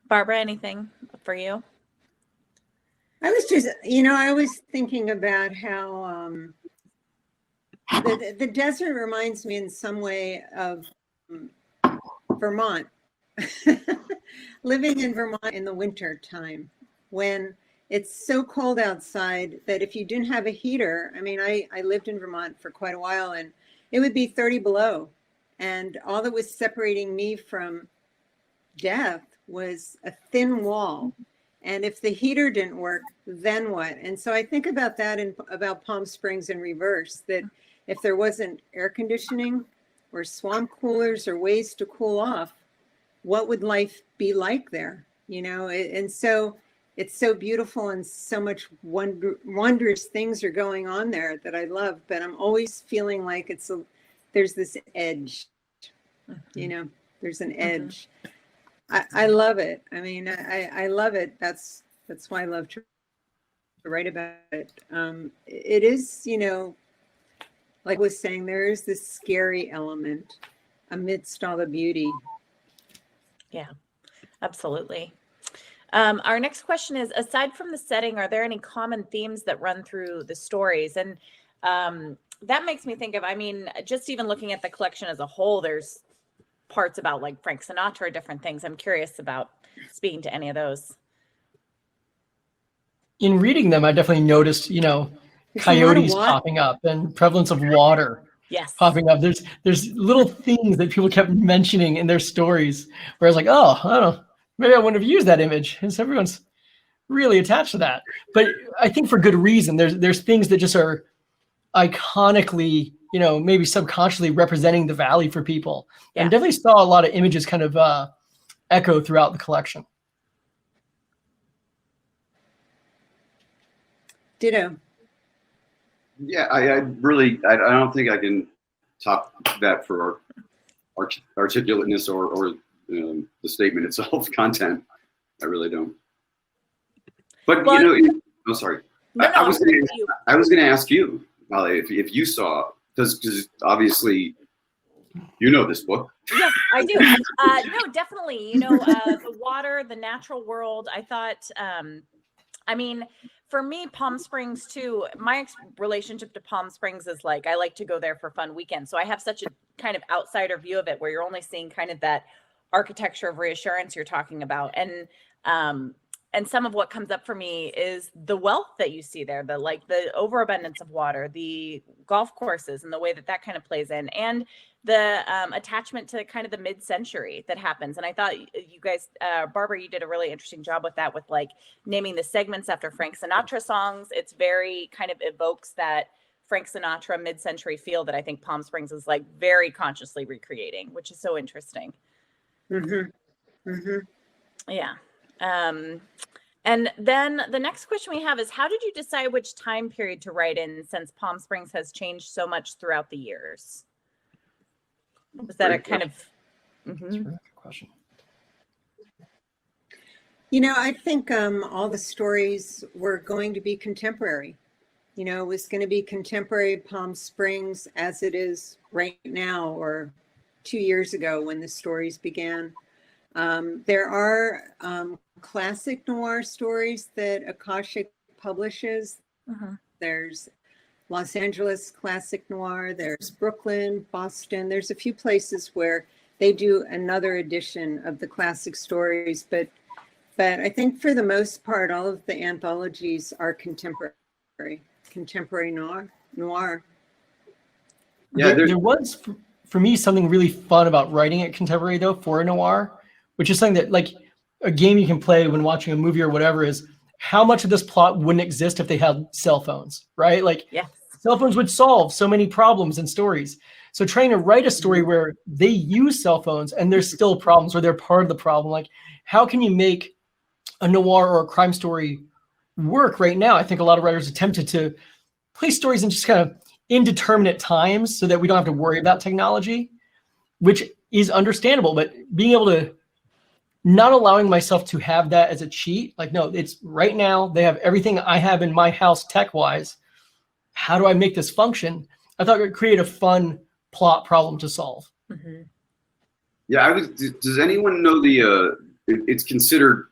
Barbara, anything for you? I was just, I was thinking about how the desert reminds me in some way of Vermont. Living in Vermont in the winter time, when it's so cold outside that if you didn't have a heater, I mean, I lived in Vermont for quite a while, and it would be 30 below. And all that was separating me from death was a thin wall. And if the heater didn't work, then what? And so I think about that about Palm Springs in reverse, that if there wasn't air conditioning or swamp coolers or ways to cool off, what would life be like there? And so it's so beautiful, and so much wondrous things are going on there that I love, but I'm always feeling like there's this edge, there's an edge. I love it. I mean, I love it. That's why I love to write about it. It is, like I was saying, there is this scary element amidst all the beauty. Yeah, absolutely. Our next question is, aside from the setting, are there any common themes that run through the stories? And that makes me think of, just even looking at the collection as a whole, there's parts about like Frank Sinatra, different things. I'm curious about speaking to any of those. In reading them, I definitely noticed, coyotes popping up and prevalence of water. Yes. Popping up. There's little things that people kept mentioning in their stories where I was like, oh, I don't know, maybe I wouldn't have used that image. And so everyone's really attached to that. But I think for good reason. There's things that just are iconically, maybe subconsciously representing the valley for people. Yeah. And definitely saw a lot of images kind of echo throughout the collection. Ditto. Yeah, I don't think I can top that for articulateness or the statement itself, content. I really don't. But sorry. No, I was going to ask you, Holly, if you saw, because obviously you know this book. Yes, I do. No, definitely. The water, the natural world. I thought, for me, Palm Springs too, my relationship to Palm Springs is like, I like to go there for fun weekends. So I have such a kind of outsider view of it where you're only seeing kind of that architecture of reassurance you're talking about. And some of what comes up for me is the wealth that you see there, the overabundance of water, the golf courses and the way that kind of plays in, and the attachment to kind of the mid-century that happens. And I thought you guys, Barbara, you did a really interesting job with that, with like naming the segments after Frank Sinatra songs. It's very kind of evokes that Frank Sinatra mid-century feel that I think Palm Springs is like very consciously recreating, which is so interesting. Yeah. And then the next question we have is, how did you decide which time period to write in, since Palm Springs has changed so much throughout the years? Was that a kind of... That's a really good question. You know, I think all the stories were going to be contemporary. You know, it was going to be contemporary Palm Springs as it is right now, or 2 years ago when the stories began. There are classic noir stories that Akashic publishes. There's Los Angeles classic noir, there's Brooklyn, Boston. There's a few places where they do another edition of the classic stories, but I think for the most part, all of the anthologies are contemporary noir. Yeah, there was, for me, something really fun about writing it contemporary, though, for a noir, which is something that, like, a game you can play when watching a movie or whatever, is how much of this plot wouldn't exist if they had cell phones, right? Like, cell phones would solve so many problems and stories. So trying to write a story where they use cell phones and there's still problems, or they're part of the problem, like, how can you make a noir or a crime story work right now? I think a lot of writers attempted to place stories in just kind of indeterminate times so that we don't have to worry about technology, which is understandable, but being able to not allowing myself to have that as a cheat, like, no, it's right now, they have everything I have in my house tech-wise. How do I make this function? I thought it would create a fun plot problem to solve. Yeah, does anyone know it's considered,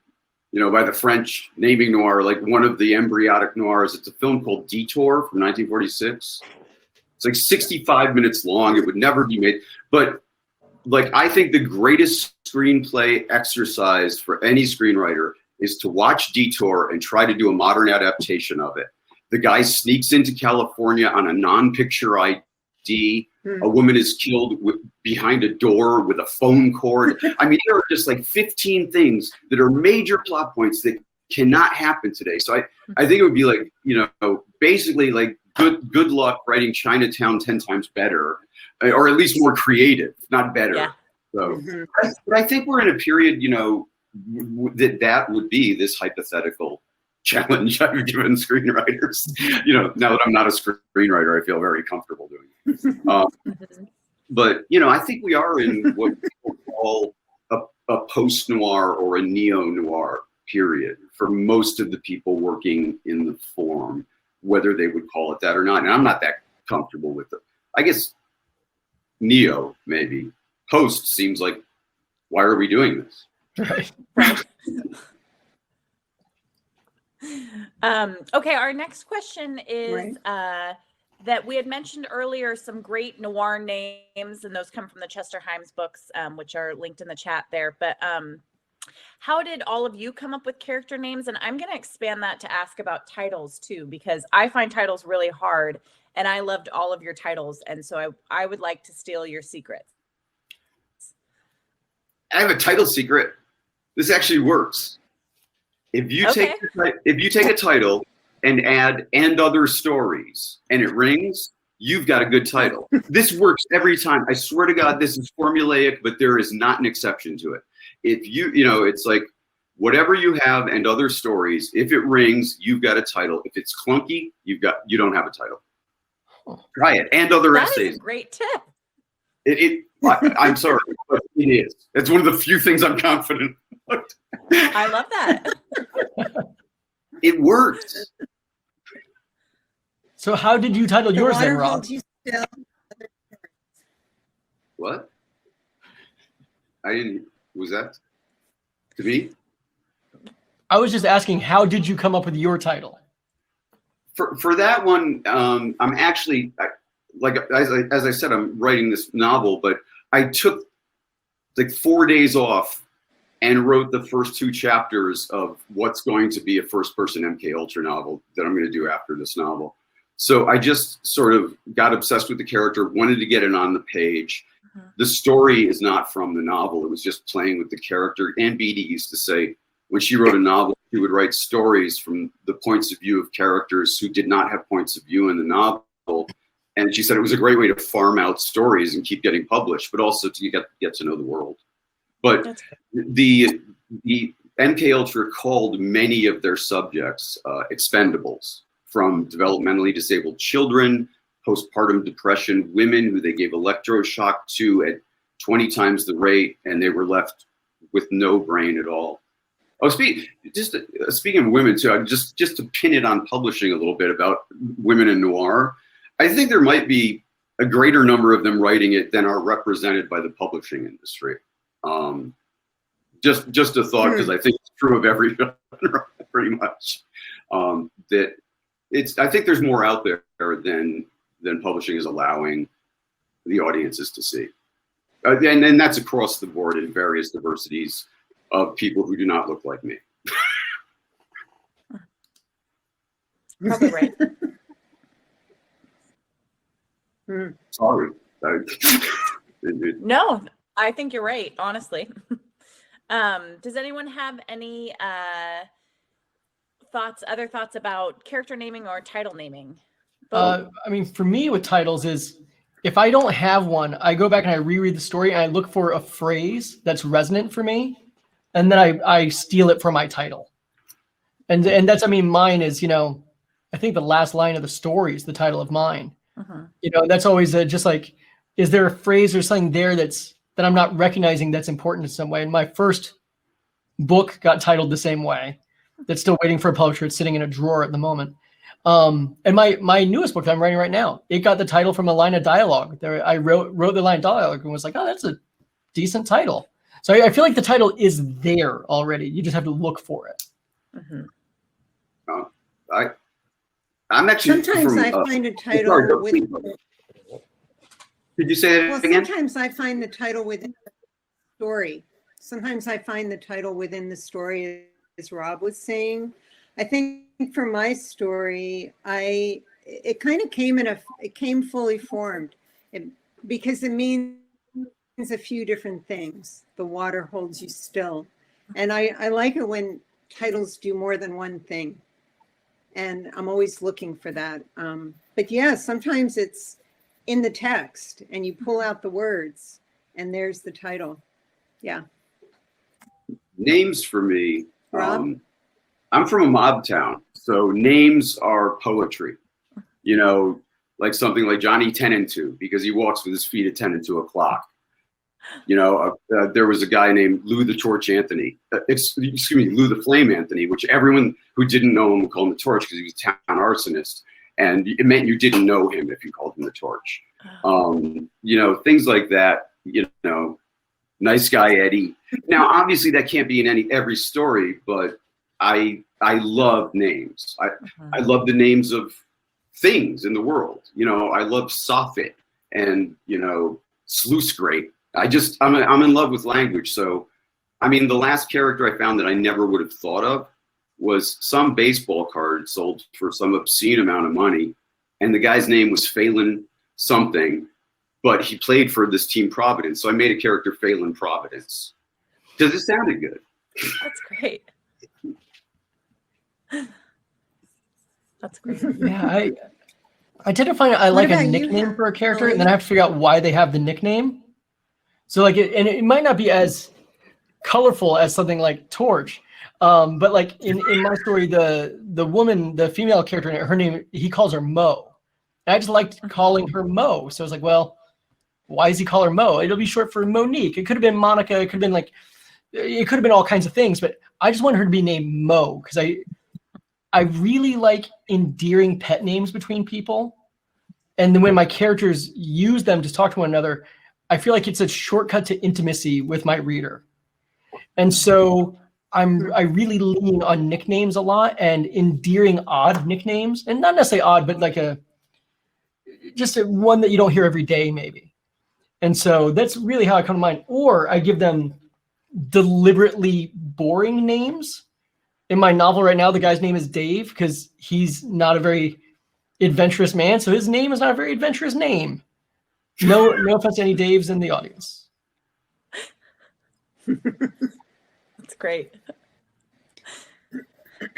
you know, by the French naming noir, like one of the embryonic noirs. It's a film called Detour from 1946. It's like 65 minutes long. It would never be made. But like, I think the greatest screenplay exercise for any screenwriter is to watch Detour and try to do a modern adaptation of it. The guy sneaks into California on a non-picture ID. A woman is killed behind a door with a phone cord. I mean, there are just like 15 things that are major plot points that cannot happen today. So I think it would be like, you know, basically like good luck writing Chinatown 10 times better, or at least more creative, not better. Yeah. So, but I think we're in a period, you know, that would be this hypothetical challenge I've given screenwriters. You know, now that I'm not a screenwriter, I feel very comfortable doing it. But, you know, I think we are in what people call a post-noir or a neo-noir period for most of the people working in the form, whether they would call it that or not. And I'm not that comfortable with it. I guess neo, maybe. Post seems like, why are we doing this? Right. Okay, our next question is that we had mentioned earlier some great noir names, and those come from the Chester Himes books, which are linked in the chat there. But how did all of you come up with character names? And I'm going to expand that to ask about titles too, because I find titles really hard, and I loved all of your titles. And so I would like to steal your secrets. I have a title secret. This actually works. If you take a title and add "and other stories" and it rings, you've got a good title. This works every time. I swear to God, this is formulaic, but there is not an exception to it. If you know, it's like whatever you have and other stories. If it rings, you've got a title. If it's clunky, you don't have a title. Try it. And other essays. That is a great tip. I'm sorry, but it is. It's one of the few things I'm confident. I love that. It works. So how did you title yours then, Rob? What? I didn't. Was that to me? I was just asking, how did you come up with your title? For that one, I'm actually like as I said, I'm writing this novel, but I took like 4 days off and wrote the first 2 chapters of what's going to be a first-person MK Ultra novel that I'm going to do after this novel. So I just sort of got obsessed with the character, wanted to get it on the page, The story is not from the novel. It was just playing with the character. Ann Beattie used to say when she wrote a novel, she would write stories from the points of view of characters who did not have points of view in the novel. And she said it was a great way to farm out stories and keep getting published, but also to get to know the world. But the MK Ultra called many of their subjects expendables, from developmentally disabled children, postpartum depression, women who they gave electroshock to at 20 times the rate, and they were left with no brain at all. Oh, speaking of women too, just to pin it on publishing a little bit about women in noir, I think there might be a greater number of them writing it than are represented by the publishing industry. Just a thought, because I think it's true of every genre, pretty much. That I think there's more out there than publishing is allowing the audiences to see. And that's across the board in various diversities of people who do not look like me. Probably right. Sorry. No, I think you're right, honestly. Does anyone have any other thoughts about character naming or title naming? I mean, for me with titles is, if I don't have one, I go back and I reread the story and I look for a phrase that's resonant for me, and then I steal it from my title. And that's, I mean, mine is, I think the last line of the story is the title of mine. That's always just like, is there a phrase or something there that I'm not recognizing that's important in some way? And my first book got titled the same way. That's still waiting for a publisher. It's sitting in a drawer at the moment. And my newest book that I'm writing right now, it got the title from a line of dialogue. I wrote the line of dialogue and was like, oh, that's a decent title. So I feel like the title is there already. You just have to look for it. I'm actually sometimes I find a title with. Could you say it again? Sometimes I find the title within the story. Sometimes I find the title within the story, as Rob was saying. I think for my story, it kind of came fully formed, because it means a few different things. The water holds you still, and I like it when titles do more than one thing, and I'm always looking for that. But yeah, sometimes it's in the text, and you pull out the words, and there's the title. Yeah. Names for me. Rob? I'm from a mob town, so names are poetry. Like something like Johnny 10 and 2, because he walks with his feet at 10 and 2 o'clock. There was a guy named Lou the Torch Anthony. Lou the Flame Anthony, which everyone who didn't know him would call him the Torch because he was a town arsonist. And it meant you didn't know him if you called him the Torch. Things like that, Nice Guy Eddie. Now, obviously that can't be in every story, but I love names. I love the names of things in the world. I love Soffit and, Sluice Great. I'm in love with language. So, I mean, the last character I found that I never would have thought of was some baseball card sold for some obscene amount of money. And the guy's name was Phelan something, but he played for this team Providence. So I made a character Phelan Providence because it sounded good. That's great. That's great. Yeah, I tend to find I like a nickname for a character, and then I have to figure out why they have the nickname. So it might not be as colorful as something like Torch, but like in my story, the woman, the female character in it, her name, he calls her Mo. And I just liked calling her Mo. So I was like, well, why does he call her Mo? It'll be short for Monique. It could have been Monica. It could have been it could have been all kinds of things, but I just wanted her to be named Mo because I really like endearing pet names between people. And then when my characters use them to talk to one another, I feel like it's a shortcut to intimacy with my reader. And so I really lean on nicknames a lot and endearing odd nicknames, and not necessarily odd, but like just one that you don't hear every day maybe. And so that's really how I come to mind. Or I give them deliberately boring names. In my novel right now, the guy's name is Dave because he's not a very adventurous man. So his name is not a very adventurous name. No offense to any Daves in the audience. That's great.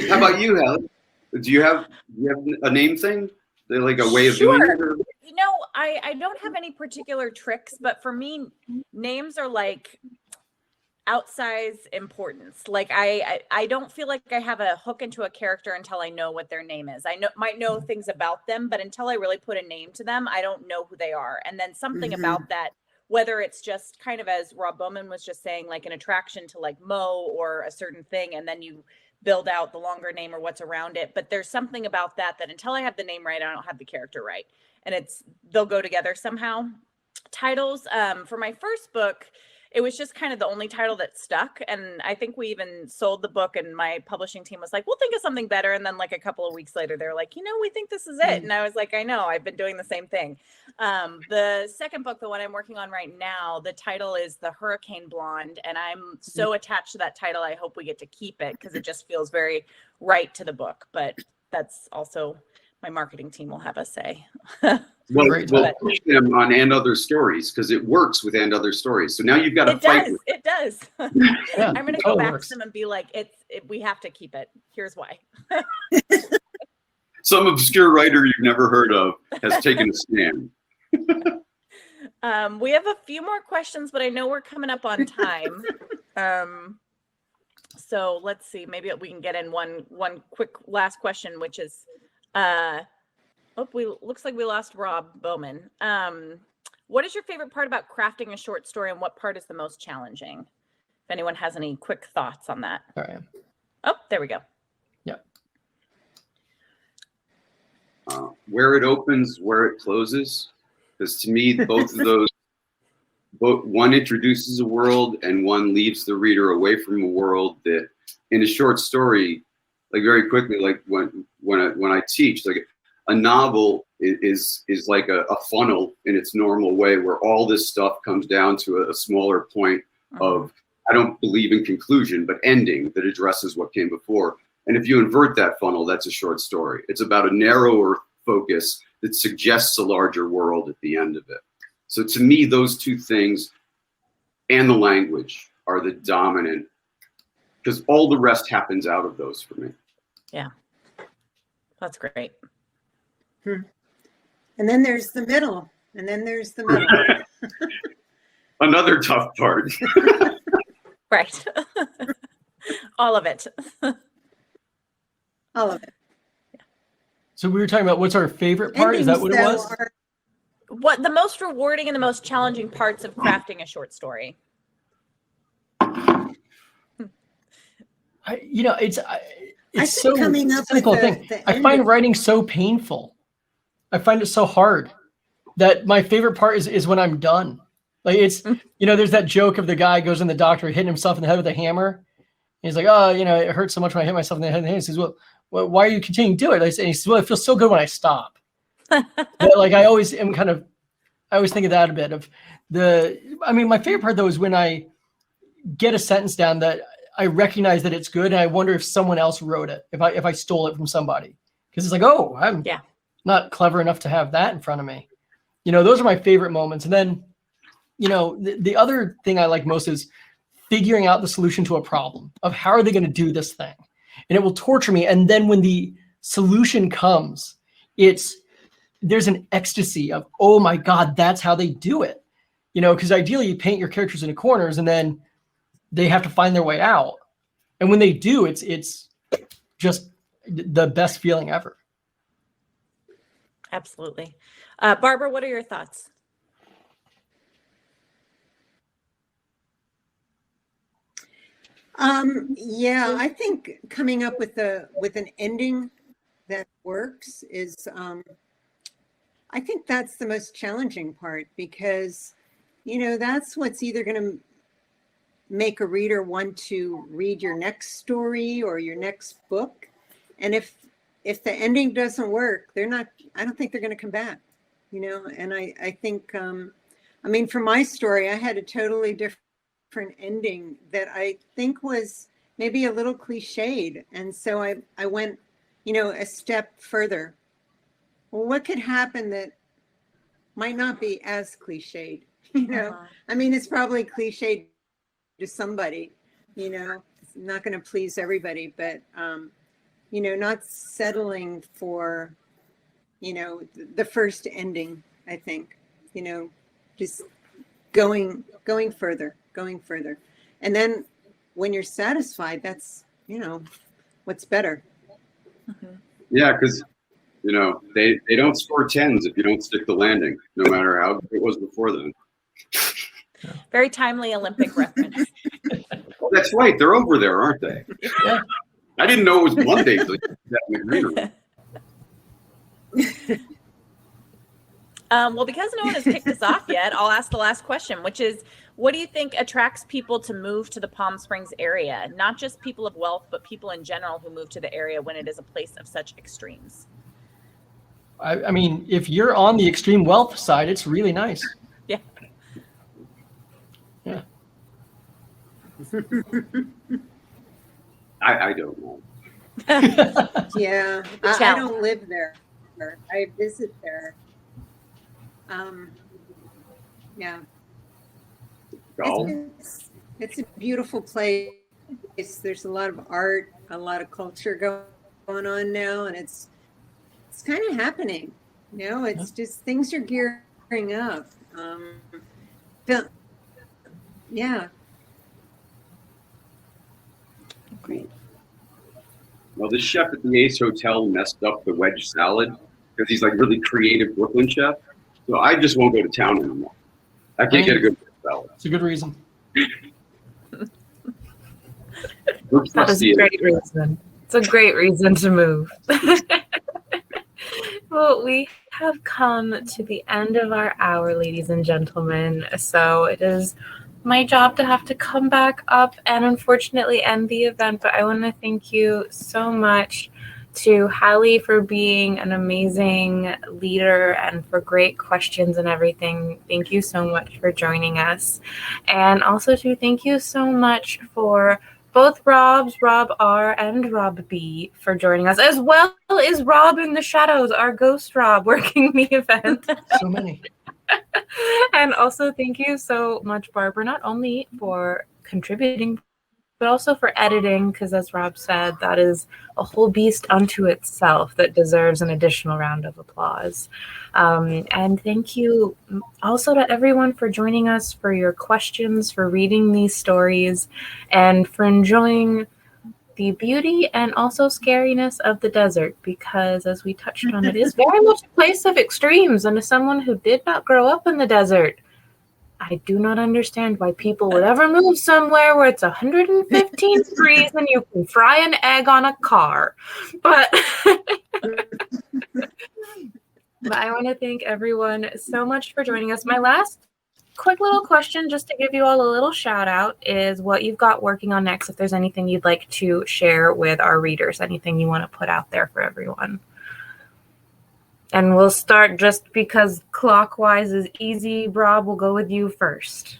How about you, Helen? Do you have a name thing? Like a way of doing it? Or? You know, I don't have any particular tricks, but for me, names are like outsized importance. Like I don't feel like I have a hook into a character until I know what their name is. I might know things about them, but until I really put a name to them, I don't know who they are. And then something about that, whether it's just kind of, as Rob Bowman was just saying, like an attraction to like Mo or a certain thing, and then you build out the longer name or what's around it. But there's something about that until I have the name right, I don't have the character right. And they'll go together somehow. Titles, for my first book, it was just kind of the only title that stuck. And I think we even sold the book, and my publishing team was like, we'll think of something better. And then like a couple of weeks later, they're like, we think this is it. And I was like, I know, I've been doing the same thing. The second book, the one I'm working on right now, the title is The Hurricane Blonde. And I'm so attached to that title. I hope we get to keep it because it just feels very right to the book. But that's also, my marketing team will have a say. We'll push them on And Other Stories because it works with And Other Stories. So now you've got to fight. It does. Yeah, I'm going to go back to them and be like, we have to keep it. Here's why. Some obscure writer you've never heard of has taken a stand. We have a few more questions, but I know we're coming up on time. So let's see. Maybe we can get in one quick last question, which is, looks like we lost Rob Bowman. What is your favorite part about crafting a short story, and what part is the most challenging? If anyone has any quick thoughts on that. All right. Oh, there we go. Yeah. Where it opens, where it closes. Because to me, both of those, one introduces a world and one leaves the reader away from a world that, in a short story, like very quickly, like when I teach, like a novel is like a funnel in its normal way, where all this stuff comes down to a smaller point of, I don't believe in conclusion, but ending that addresses what came before. And if you invert that funnel, that's a short story. It's about a narrower focus that suggests a larger world at the end of it. So to me, those two things and the language are the dominant, because all the rest happens out of those for me. Yeah, that's great. And then there's the middle. Another tough part. Right. All of it. All of it. So we were talking about what's our favorite part? Is that what it was? What the most rewarding and the most challenging parts of crafting a short story? It's so coming up simple with thing. I find writing so painful. I find it so hard that my favorite part is when I'm done. Like there's that joke of the guy goes in the doctor hitting himself in the head with a hammer. He's like, oh, it hurts so much when I hit myself in the head. And he says, well, why are you continuing to do it? And he says, well, it feels so good when I stop. But like I always think of that a bit of my favorite part though is when I get a sentence down that I recognize that it's good, and I wonder if someone else wrote it, if I stole it from somebody, because it's like, oh, I'm not clever enough to have that in front of me. Those are my favorite moments. And then, the other thing I like most is figuring out the solution to a problem of how are they going to do this thing, and it will torture me. And then when the solution comes, there's an ecstasy of, oh my God, that's how they do it. Because ideally you paint your characters into corners and then they have to find their way out. And when they do, it's just the best feeling ever. Absolutely. Barbara, what are your thoughts? I think coming up with an ending that works is, I think that's the most challenging part, because, that's what's either going to make a reader want to read your next story or your next book. And if the ending doesn't work, I don't think they're going to come back, and I think, for my story, I had a totally different ending that I think was maybe a little cliched. And so I went, a step further. Well, what could happen that might not be as cliched, you know. Uh-huh. I mean, it's probably cliched to somebody, you know. It's not going to please everybody, but you know, not settling for, you know, the first ending. I think, you know, just going further, and then when you're satisfied, that's, you know, what's better. Mhm. Yeah, because you know they don't score tens if you don't stick the landing, no matter how good it was before then. Very timely Olympic reference. Oh, that's right. They're over there, aren't they? Yeah. I didn't know it was Monday. So that in the green room. Well, because no one has kicked us off yet, I'll ask the last question, which is, what do you think attracts people to move to the Palm Springs area? Not just people of wealth, but people in general who move to the area when it is a place of such extremes. I mean, if you're on the extreme wealth side, it's really nice. Yeah. Yeah. I don't know. Yeah, I don't live there. I visit there. Yeah. Golf. It's a beautiful place. There's a lot of art, a lot of culture going on now, and it's kind of happening. You know, it's just things are gearing up. Yeah. Great. Well, the chef at the Ace Hotel messed up the wedge salad because he's like really creative Brooklyn chef. So I just won't go to town anymore. I can't get a good wedge salad. It's a good reason. That is a great reason. It's a great reason to move. Well, we have come to the end of our hour, ladies and gentlemen. So it is my job to have to come back up and unfortunately end the event. But I want to thank you so much to Halley for being an amazing leader and for great questions and everything. Thank you so much for joining us. And also to thank you so much for both Robs, Rob R and Rob B, for joining us, as well as Rob in the shadows, our ghost Rob working the event. So many. And also thank you so much, Barbara, not only for contributing, but also for editing, because as Rob said, that is a whole beast unto itself that deserves an additional round of applause. And thank you also to everyone for joining us, for your questions, for reading these stories, and for enjoying the beauty and also scariness of the desert, because as we touched on, it is very much a place of extremes. And as someone who did not grow up in the desert, I do not understand why people would ever move somewhere where it's 115 degrees and you can fry an egg on a car. But I want to thank everyone so much for joining us. My last quick little question, just to give you all a little shout out, is what you've got working on next. If there's anything you'd like to share with our readers, anything you want to put out there for everyone. And we'll start just because clockwise is easy. Rob, we'll go with you first.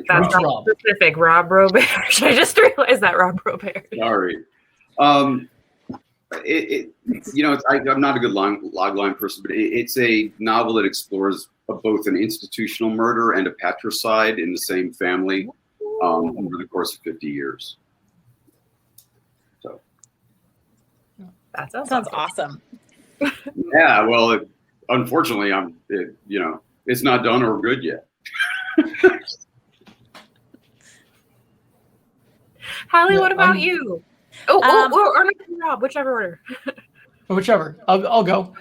That's not specific. Rob Roberge. I just realized that, Rob Roberge. Sorry. You know, I'm not a good logline person, but it's a novel that explores both an institutional murder and a patricide in the same family over the course of 50 years. So that sounds awesome. Yeah, well, unfortunately, you know, it's not done or good yet. Halley, what about you? Or Rob, whichever order. Whichever. I'll go.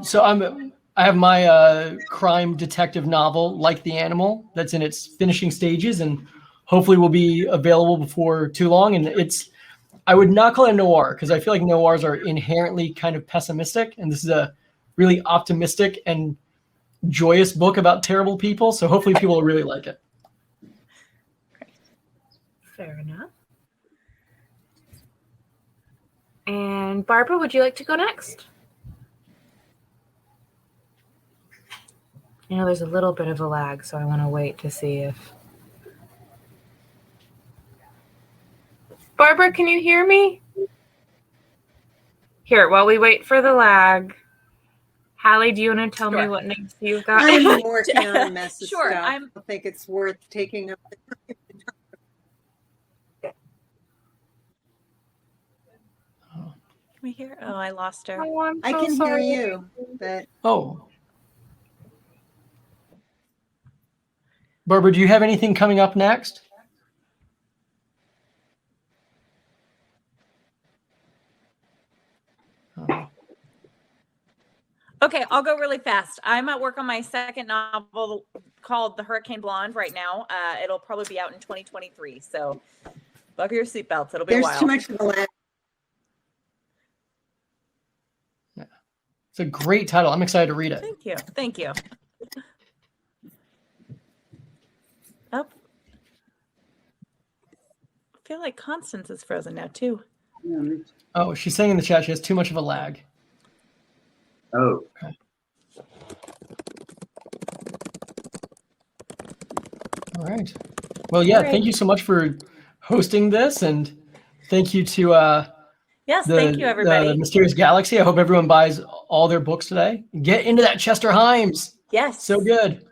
So I have my crime detective novel, Like the Animal, that's in its finishing stages and hopefully will be available before too long. And I would not call it a noir because I feel like noirs are inherently kind of pessimistic, and this is a really optimistic and joyous book about terrible people. So hopefully people will really like it. Fair enough. And Barbara, would you like to go next? You know, there's a little bit of a lag, so I want to wait to see if... Barbara, can you hear me? Here, while we wait for the lag, Hallie, do you want to tell me Sure. what names you've got? I'm working on a mess of Sure, stuff. I I'm- don't think it's worth taking up. Can we hear? Oh, I lost her. Oh, I'm I so can hear sorry. you, but Oh. Barbara, do you have anything coming up next? Oh. Okay, I'll go really fast. I'm at work on my second novel called The Hurricane Blonde right now. It'll probably be out in 2023. So buckle your seatbelts. It'll be a there's while. too much of a lag. It's a great title. I'm excited to read it. Thank you. Thank you. Oh. I feel like Constance is frozen now too. Oh, she's saying in the chat she has too much of a lag. Oh, All right. Well, yeah, All right. thank you so much for hosting this, and thank you to Yes, thank you, everybody. the Mysterious Galaxy. I hope everyone buys all their books today. Get into that Chester Himes. Yes. So good.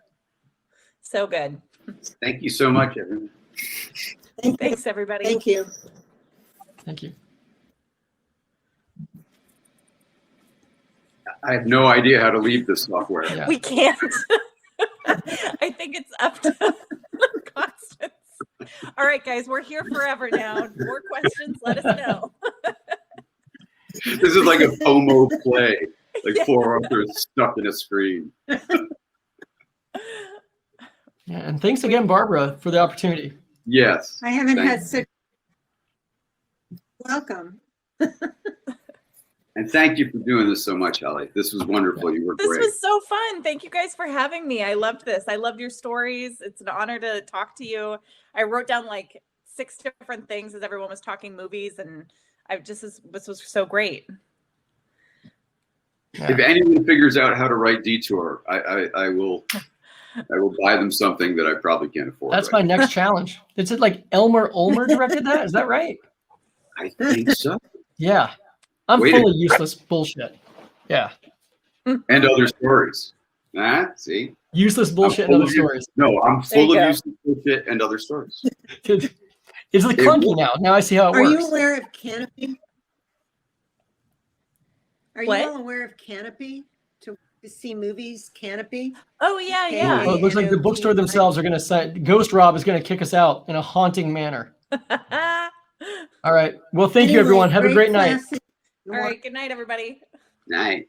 So good. thank you so much, everyone. Thanks, everybody. Thank you. Thank you. I have no idea how to leave this software. Yeah. We can't. I think it's up to Constance. All right, guys, we're here forever now. More questions, let us know. This is like a FOMO play, like four authors stuck in a screen. Yeah, and thanks again, Barbara, for the opportunity. Yes. I haven't Thank had you. such. Welcome. And thank you for doing this so much, Hallie. This was wonderful. You were This great. was so fun. Thank you guys for having me. I loved this. I loved your stories. It's an honor to talk to you. I wrote down like 6 different things as everyone was talking movies, and this was so great. If anyone figures out how to write Detour, I will buy them something that I probably can't afford. That's my next challenge. Is it like Elmer Ulmer directed that? Is that right? I think so. Yeah. I'm Wait full a- of useless bullshit. Yeah. And other stories. See? Useless bullshit and full other of you- stories. No, I'm There you full of go. useless bullshit and other stories. It's like clunky now. Now I see how it Are works. you aware of Canopy? Are you What? all aware of Canopy? To see movies, Canopy? Oh yeah, Okay. yeah. Oh, it looks like the bookstore themselves are going to say, Ghost Rob is going to kick us out in a haunting manner. All right. Well, thank you, Anyway, everyone. Have a great night. classic All right. Good night, everybody. Night.